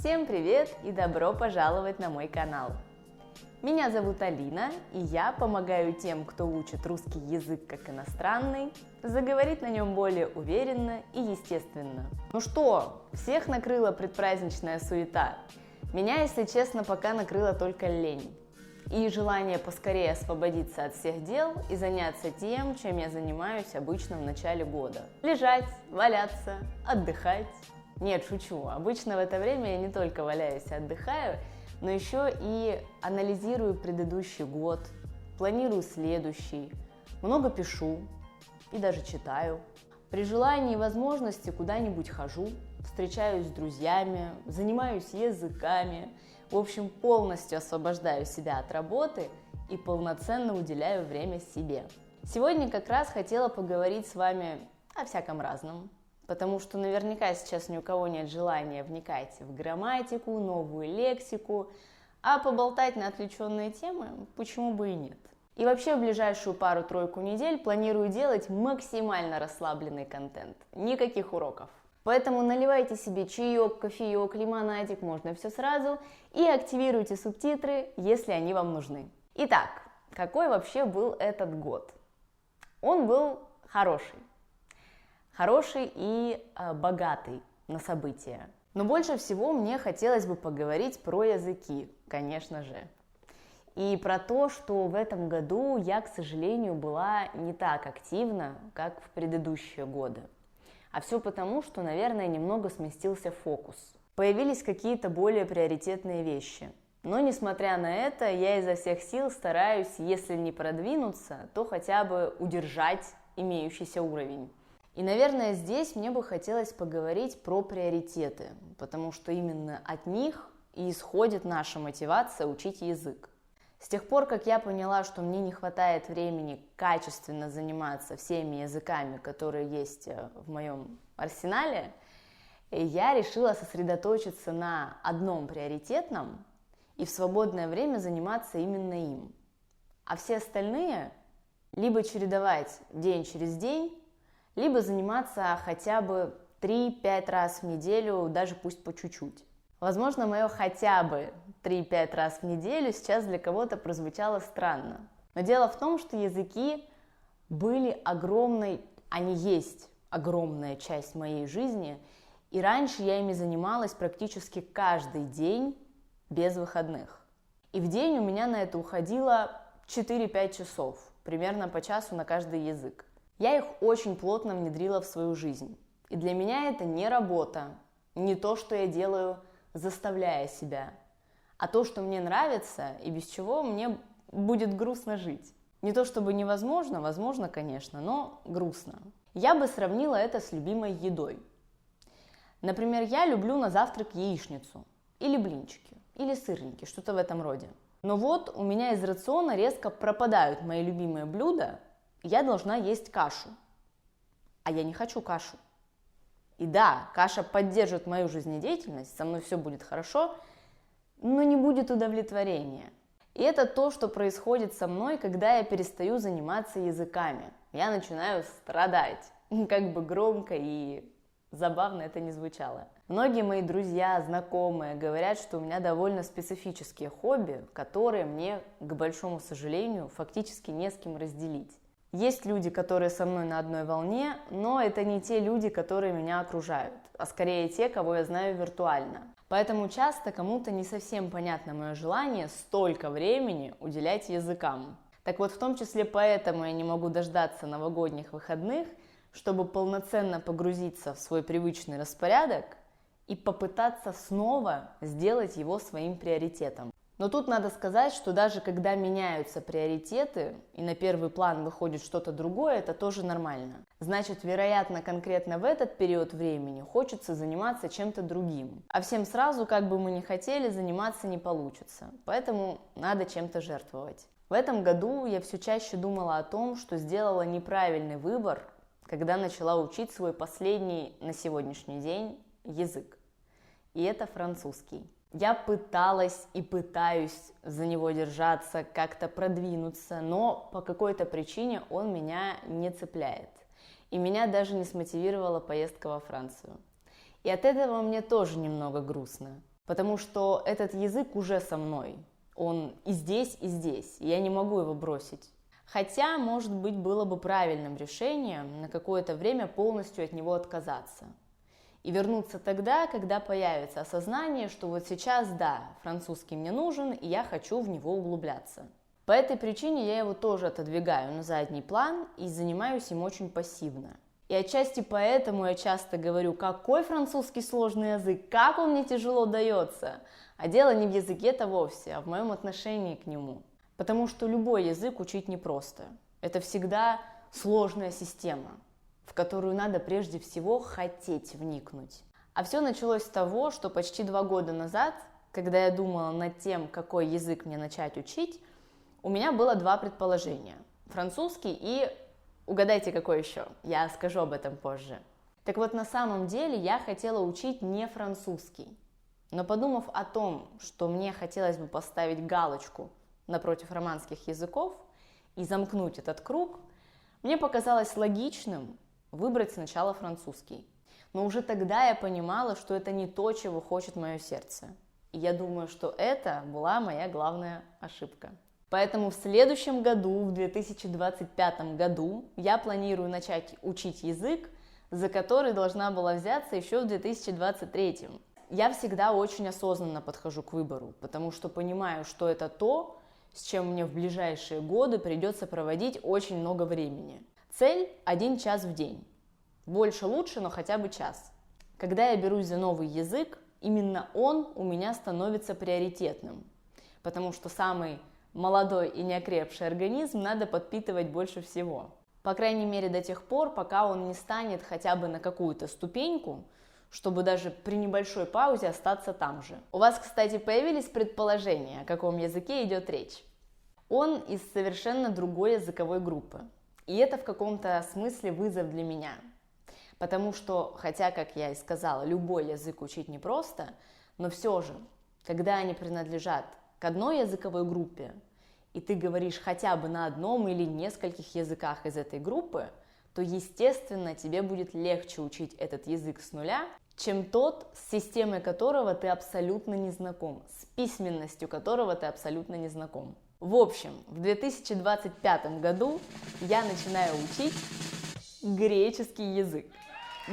Всем привет и добро пожаловать на мой канал! Меня зовут Алина, и я помогаю тем, кто учит русский язык как иностранный, заговорить на нем более уверенно и естественно. Ну что, всех накрыла предпраздничная суета? Меня, если честно, пока накрыла только лень и желание поскорее освободиться от всех дел и заняться тем, чем я занимаюсь обычно в начале года. Лежать, валяться, отдыхать. Нет, шучу. Обычно в это время я не только валяюсь и отдыхаю, но еще и анализирую предыдущий год, планирую следующий, много пишу и даже читаю. При желании и возможности куда-нибудь хожу, встречаюсь с друзьями, занимаюсь языками, в общем, полностью освобождаю себя от работы и полноценно уделяю время себе. Сегодня как раз хотела поговорить с вами о всяком разном. Потому что наверняка сейчас ни у кого нет желания вникать в грамматику, новую лексику, а поболтать на отвлеченные темы почему бы и нет. И вообще в ближайшую пару-тройку недель планирую делать максимально расслабленный контент, никаких уроков. Поэтому наливайте себе чаек, кофеек, лимонадик, можно все сразу, и активируйте субтитры, если они вам нужны. Итак, какой вообще был этот год? Он был хороший. Хороший и богатый на события. Но больше всего мне хотелось бы поговорить про языки, конечно же. И про то, что в этом году я, к сожалению, была не так активна, как в предыдущие годы. А все потому, что, наверное, немного сместился фокус. Появились какие-то более приоритетные вещи. Но, несмотря на это, я изо всех сил стараюсь, если не продвинуться, то хотя бы удержать имеющийся уровень. И, наверное, здесь мне бы хотелось поговорить про приоритеты, потому что именно от них и исходит наша мотивация учить язык. С тех пор, как я поняла, что мне не хватает времени качественно заниматься всеми языками, которые есть в моем арсенале, я решила сосредоточиться на одном приоритетном и в свободное время заниматься именно им. А все остальные либо чередовать день через день, либо заниматься хотя бы 3-5 раз в неделю, даже пусть по чуть-чуть. Возможно, мое хотя бы 3-5 раз в неделю сейчас для кого-то прозвучало странно. Но дело в том, что языки были огромной, они есть огромная часть моей жизни, и раньше я ими занималась практически каждый день без выходных. И в день у меня на это уходило 4-5 часов, примерно по часу на каждый язык. Я их очень плотно внедрила в свою жизнь. И для меня это не работа, не то, что я делаю, заставляя себя, а то, что мне нравится и без чего мне будет грустно жить. Не то чтобы невозможно, возможно, конечно, но грустно. Я бы сравнила это с любимой едой. Например, я люблю на завтрак яичницу, или блинчики, или сырники, что-то в этом роде. Но вот у меня из рациона резко пропадают мои любимые блюда, я должна есть кашу, а я не хочу кашу. И да, каша поддержит мою жизнедеятельность, со мной все будет хорошо, но не будет удовлетворения. И это то, что происходит со мной, когда я перестаю заниматься языками. Я начинаю страдать, как бы громко и забавно это не звучало. Многие мои друзья, знакомые говорят, что у меня довольно специфические хобби, которые мне, к большому сожалению, фактически не с кем разделить. Есть люди, которые со мной на одной волне, но это не те люди, которые меня окружают, а скорее те, кого я знаю виртуально. Поэтому часто кому-то не совсем понятно мое желание столько времени уделять языкам. Так вот, в том числе поэтому я не могу дождаться новогодних выходных, чтобы полноценно погрузиться в свой привычный распорядок и попытаться снова сделать его своим приоритетом. Но тут надо сказать, что даже когда меняются приоритеты и на первый план выходит что-то другое, это тоже нормально. Значит, вероятно, конкретно в этот период времени хочется заниматься чем-то другим. А всем сразу, как бы мы ни хотели, заниматься не получится. Поэтому надо чем-то жертвовать. В этом году я все чаще думала о том, что сделала неправильный выбор, когда начала учить свой последний на сегодняшний день язык. И это французский. Я пыталась и пытаюсь за него держаться, как-то продвинуться, но по какой-то причине он меня не цепляет. И меня даже не смотивировала поездка во Францию. И от этого мне тоже немного грустно. потому что этот язык уже со мной. Он и здесь, и здесь, и я не могу его бросить. Хотя, может быть, было бы правильным решением на какое-то время полностью от него отказаться. И вернуться тогда, когда появится осознание, что вот сейчас, да, французский мне нужен, и я хочу в него углубляться. По этой причине я его тоже отодвигаю на задний план и занимаюсь им очень пассивно. И отчасти поэтому я часто говорю, какой французский сложный язык, как он мне тяжело дается. А дело не в языке-то вовсе, а в моем отношении к нему. Потому что любой язык учить непросто. Это всегда сложная система, в которую надо прежде всего хотеть вникнуть. А все началось с того, что почти 2 года назад, когда я думала над тем, какой язык мне начать учить, у меня было 2 предположения. Французский и, угадайте, какой еще, я скажу об этом позже. Так вот, на самом деле я хотела учить не французский. Но подумав о том, что мне хотелось бы поставить галочку напротив романских языков и замкнуть этот круг, мне показалось логичным выбрать сначала французский. Но уже тогда я понимала, что это не то, чего хочет мое сердце. И я думаю, что это была моя главная ошибка. Поэтому в следующем году, в 2025 году, я планирую начать учить язык, за который должна была взяться еще в 2023. Я всегда очень осознанно подхожу к выбору, потому что понимаю, что это то, с чем мне в ближайшие годы придется проводить очень много времени. Цель – 1 час в день. Больше лучше, но хотя бы час. Когда я берусь за новый язык, именно он у меня становится приоритетным, потому что самый молодой и неокрепший организм надо подпитывать больше всего. По крайней мере, до тех пор, пока он не станет хотя бы на какую-то ступеньку, чтобы даже при небольшой паузе остаться там же. У вас, кстати, появились предположения, о каком языке идет речь? Он из совершенно другой языковой группы. И это в каком-то смысле вызов для меня. Потому что, хотя, как я и сказала, любой язык учить непросто, но все же, когда они принадлежат к одной языковой группе, и ты говоришь хотя бы на одном или нескольких языках из этой группы, то, естественно, тебе будет легче учить этот язык с нуля, чем тот, с системой которого ты абсолютно не знаком, с письменностью которого ты абсолютно не знаком. В общем, в 2025 году я начинаю учить греческий язык.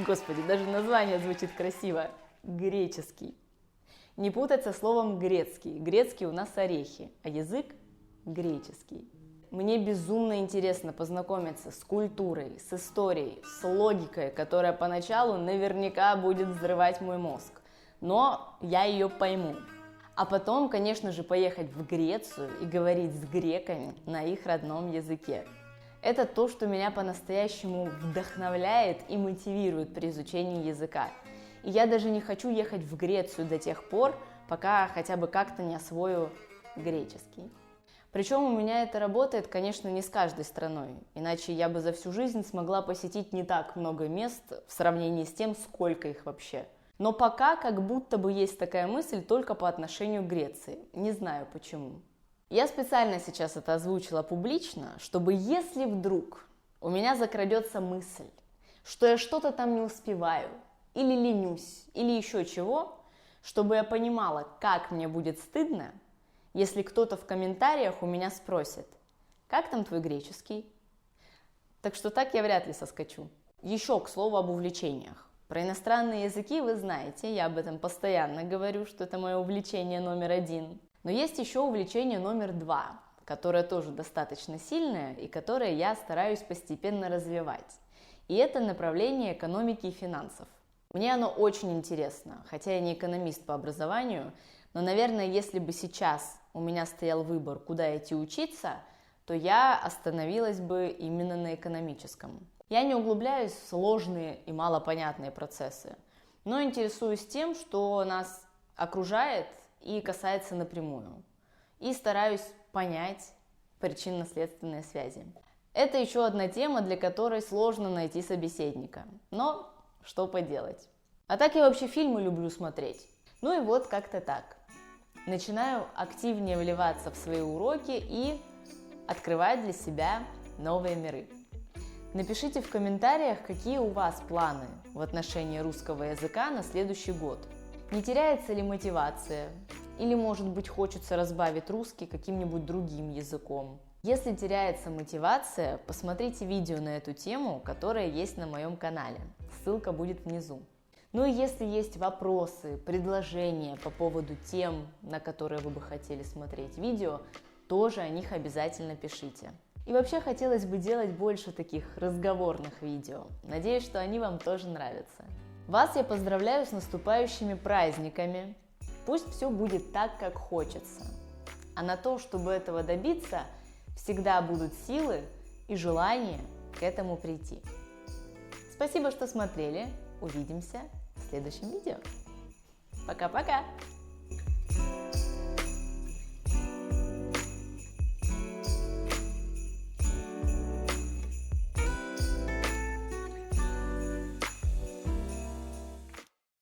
Господи, даже название звучит красиво. Греческий. Не путать со словом грецкий. Грецкий у нас орехи, а язык греческий. Мне безумно интересно познакомиться с культурой, с историей, с логикой, которая поначалу наверняка будет взрывать мой мозг. Но я ее пойму. А потом, конечно же, поехать в Грецию и говорить с греками на их родном языке. Это то, что меня по-настоящему вдохновляет и мотивирует при изучении языка. И я даже не хочу ехать в Грецию до тех пор, пока хотя бы как-то не освою греческий. Причем у меня это работает, конечно, не с каждой страной, иначе я бы за всю жизнь смогла посетить не так много мест в сравнении с тем, сколько их вообще. Но пока как будто бы есть такая мысль только по отношению к Греции, не знаю почему. Я специально сейчас это озвучила публично, чтобы если вдруг у меня закрадется мысль, что я что-то там не успеваю, или ленюсь, или еще чего, чтобы я понимала, как мне будет стыдно, если кто-то в комментариях у меня спросит, как там твой греческий? Так что так я вряд ли соскочу. Еще, к слову, об увлечениях. Про иностранные языки вы знаете, я об этом постоянно говорю, что это мое увлечение номер 1. Но есть еще увлечение номер 2, которое тоже достаточно сильное и которое я стараюсь постепенно развивать. И это направление экономики и финансов. Мне оно очень интересно, хотя я не экономист по образованию, но, наверное, если бы сейчас у меня стоял выбор, куда идти учиться, то я остановилась бы именно на экономическом. Я не углубляюсь в сложные и малопонятные процессы, но интересуюсь тем, что нас окружает и касается напрямую. И стараюсь понять причинно-следственные связи. Это еще одна тема, для которой сложно найти собеседника. Но что поделать. А так я вообще фильмы люблю смотреть. Ну и вот как-то так. Начинаю активнее вливаться в свои уроки и открывать для себя новые миры. Напишите в комментариях, какие у вас планы в отношении русского языка на следующий год. Не теряется ли мотивация? Или, может быть, хочется разбавить русский каким-нибудь другим языком? Если теряется мотивация, посмотрите видео на эту тему, которое есть на моем канале. Ссылка будет внизу. Ну и если есть вопросы, предложения по поводу тем, на которые вы бы хотели смотреть видео, тоже о них обязательно пишите. И вообще хотелось бы делать больше таких разговорных видео. Надеюсь, что они вам тоже нравятся. Вас я поздравляю с наступающими праздниками. Пусть все будет так, как хочется. А на то, чтобы этого добиться, всегда будут силы и желание к этому прийти. Спасибо, что смотрели. Увидимся в следующем видео. Пока-пока!